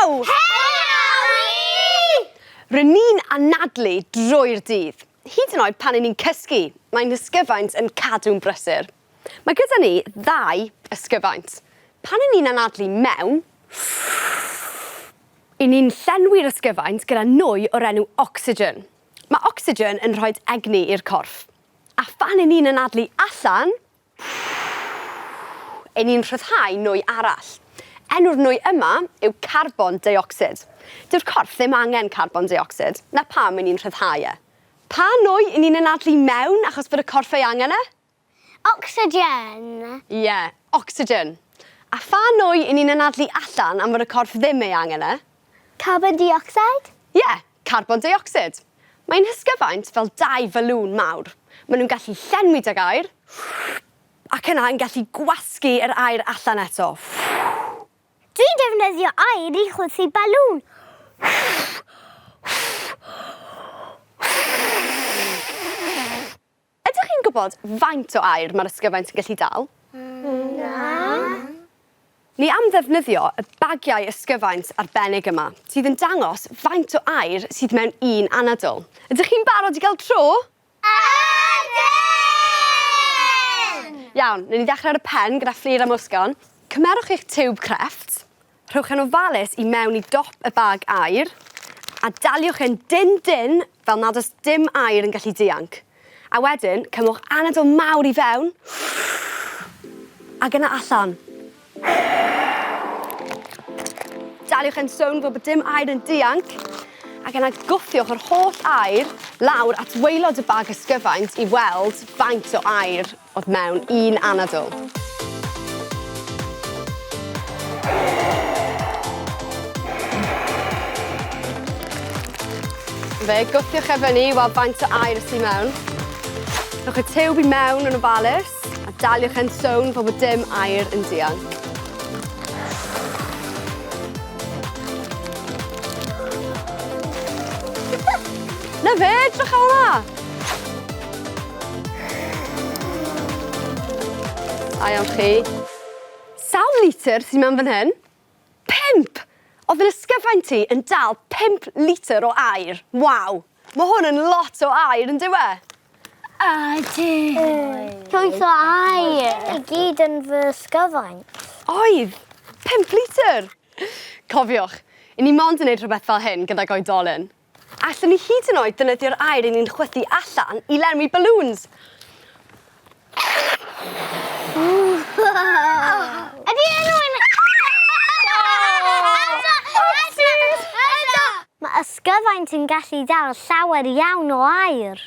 Helo! Helo! Rydyn ni'n anadlu drwy'r dydd. Hyd yn oed pan ni'n cysgu, mae'n ysgyfaint yn cadw'n brysur. Mae gyda ni ddau ysgyfaint. Pan ni'n anadlu mewn, i ni'n llenwi'r ysgyfaint gyda nwy o'r enw ocsigen. Mae ocsigen yn rhoi egni i'r corff. A phan ni'n anadlu allan, i ni'n rhyddhau nwy arall. Enw'r nwy yma yw carbon deuocsid. Dyw'r corff ddim angen carbon deuocsid, na pam ni'n rhyddhau e. Pa nwy i ni'n anadlu mewn achos bod y corff ei angen e? Ocsigen. Ie, ocsigen. A pha nwy i ni'n anadlu allan am fod y corff ddim ei angen e? Carbon dioxide? Ie, carbon deuocsid. Mae'n hysgyfaint fel dau falŵn mawr. Maen nhw'n gallu llenwi dy aer, ac yna yn gallu gwasgu yr aer allan eto. Dwi'n defnyddio aer i chwythu balwn. Ydych chi'n gwybod faint o aer mae'r ysgyfaint yn gallu dal? Na. Ni am ddefnyddio y bagiau ysgyfaint arbennig yma, sydd yn dangos faint o aer sydd mewn un anadl. Ydych chi'n barod i gael tro? Ydyn! Iawn, ni ddechrau ar y pen gyda fflir am ysgon. Cymerwch eich tiwb crefft, rhowch yn ofalus i mewn i dop y bag aer, a daliwch yn din fel nad oes dim aer yn gallu dianc. A wedyn, cymwch anadl mawr i fewn, ac yna allan. Daliwch yn sôn fod dim aer yn dianc, ac yna gwthiwch yr holl aer lawr at waelod y bag ysgyfaint i weld faint o aer oedd mewn un anadl. Gwthiwch e fyny i weld faint o aer sydd mewn. Rhowch y tiwb i mewn yn ofalus a daliwch yn sôn fod dim aer yn dianc. Na fe, edrych o hwnna! A iawn chi. Sawl litr sy'n mewn fan hyn? 5! Oedd yn ysgyfaint ti yn dal 5 litr o aer. Waw! Mae hwn yn lot o aer yn dywe? Ydyn. Llwyth o aer. I gyd yn fy ysgyfaint. Oedd! 5 litr! Cofiwch, i ni mond yn neud rhywbeth fel hyn gydag oedolyn. Allwn ni hyd yn oed defnyddio'r aer i ni'n chwythu allan i lenwi balloons. Ydy enw'n... Mae ysgyfaint yn gallu dal llawer iawn o aer.